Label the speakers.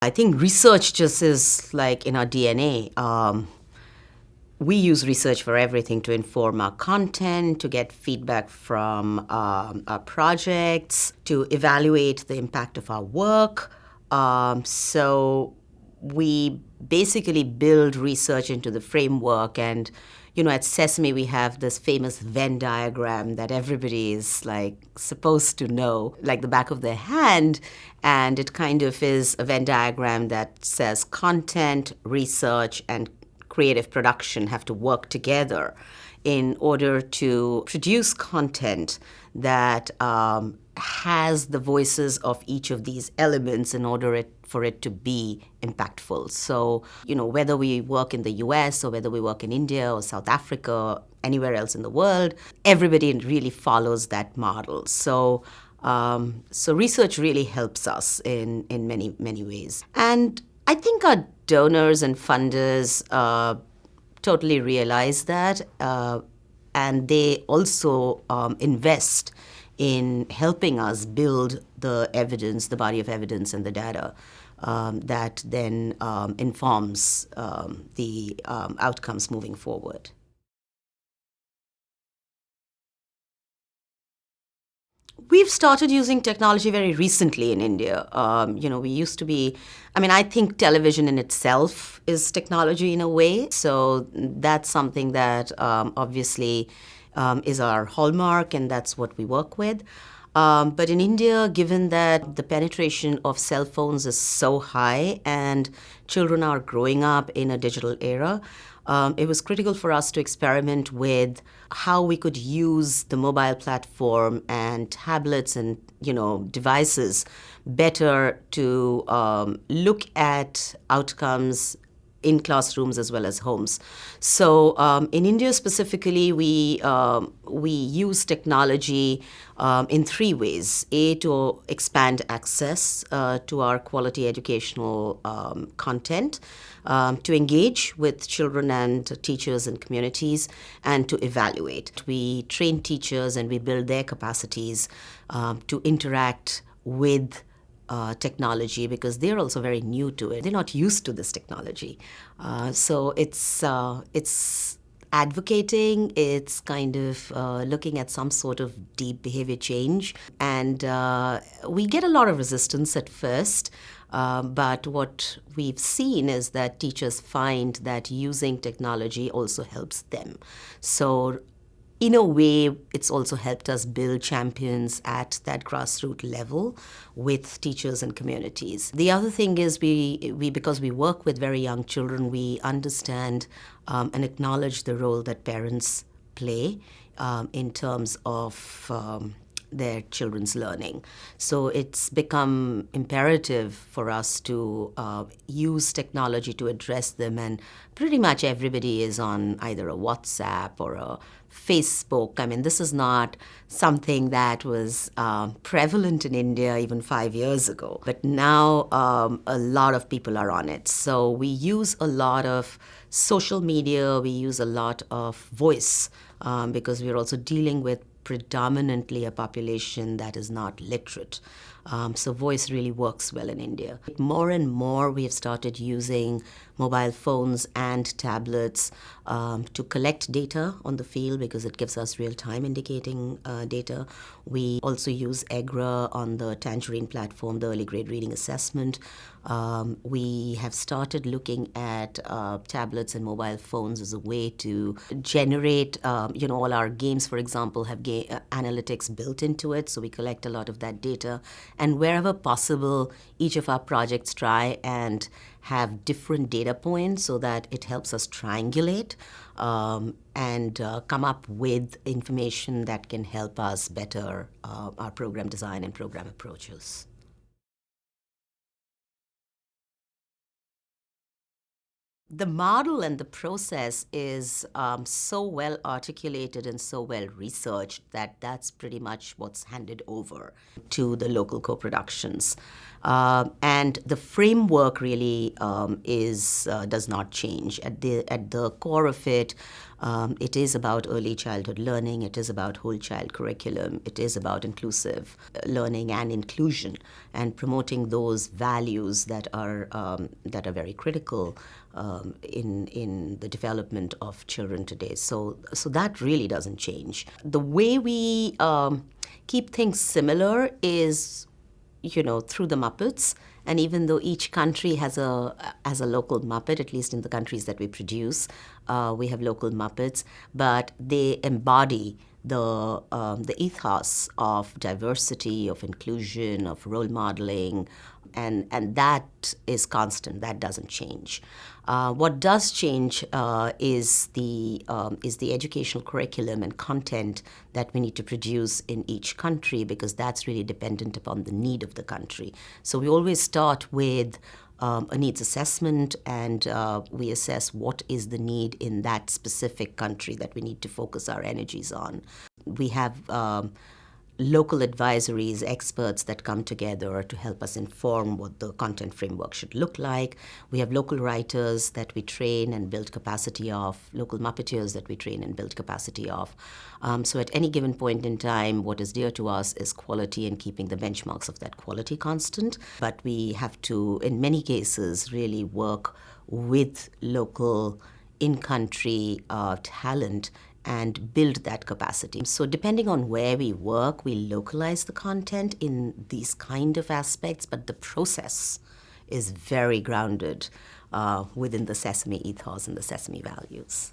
Speaker 1: I think research just is like in our DNA. We use research for everything to inform our content, to get feedback from our projects, to evaluate the impact of our work. So we basically build research into the framework. And, at Sesame, we have this famous Venn diagram that everybody is like supposed to know, like the back of their hand. And it kind of is a Venn diagram that says content, research, and creative production have to work together in order to produce content that has the voices of each of these elements in order for it to be impactful. So, whether we work in the US or whether we work in India or South Africa, anywhere else in the world, everybody really follows that model. So research really helps us in many, many ways. And I think our donors and funders totally realize that, and they also invest in helping us build the evidence, the body of evidence and the data that then informs the outcomes moving forward. We've started using technology very recently in India. We used to be, I think television in itself is technology in a way. So that's something that obviously is our hallmark, and that's what we work with. But in India, given that the penetration of cell phones is so high and children are growing up in a digital era, it was critical for us to experiment with how we could use the mobile platform and tablets and devices better to look at outcomes in classrooms as well as homes. So in India specifically, we use technology in three ways. A, to expand access to our quality educational content, to engage with children and teachers and communities, and to evaluate. We train teachers and we build their capacities to interact with technology, because they're also very new to it. They're not used to this technology. So it's advocating, it's kind of looking at some sort of deep behavior change. And we get a lot of resistance at first. But what we've seen is that teachers find that using technology also helps them. So in a way, it's also helped us build champions at that grassroots level with teachers and communities. The other thing is we because we work with very young children, we understand and acknowledge the role that parents play in terms of their children's learning. So it's become imperative for us to use technology to address them, and pretty much everybody is on either a WhatsApp or a Facebook. This is not something that was prevalent in India even 5 years ago. But now a lot of people are on it. So we use a lot of social media, we use a lot of voice, because we're also dealing with predominantly a population that is not literate. So voice really works well in India. More and more we have started using mobile phones and tablets to collect data on the field, because it gives us real-time indicating data. We also use EGRA on the Tangerine platform, the early grade reading assessment. We have started looking at tablets and mobile phones as a way to generate, all our games, for example, have analytics built into it. So we collect a lot of that data. And wherever possible, each of our projects try and have different data points so that it helps us triangulate and come up with information that can help us better our program design and program approaches. The model and the process is so well articulated and so well researched that that's pretty much what's handed over to the local co-productions. And the framework really does not change. At the core of it, It is about early childhood learning. It is about whole child curriculum. It is about inclusive learning and inclusion, and promoting those values that are very critical in the development of children today. So that really doesn't change. The way we keep things similar is, through the Muppets. And even though each country has a local Muppet, at least in the countries that we produce, we have local Muppets, but they embody the ethos of diversity, of inclusion, of role modeling, and that is constant. That doesn't change. What does change is the educational curriculum and content that we need to produce in each country, because that's really dependent upon the need of the country. So we always start with a needs assessment, and we assess what is the need in that specific country that we need to focus our energies on. We have local advisories, experts that come together to help us inform what the content framework should look like. We have local writers that we train and build capacity of, local Muppeteers that we train and build capacity of. So at any given point in time, what is dear to us is quality and keeping the benchmarks of that quality constant. But we have to, in many cases, really work with local in-country talent and build that capacity. So depending on where we work, we localize the content in these kind of aspects, but the process is very grounded within the Sesame ethos and the Sesame values.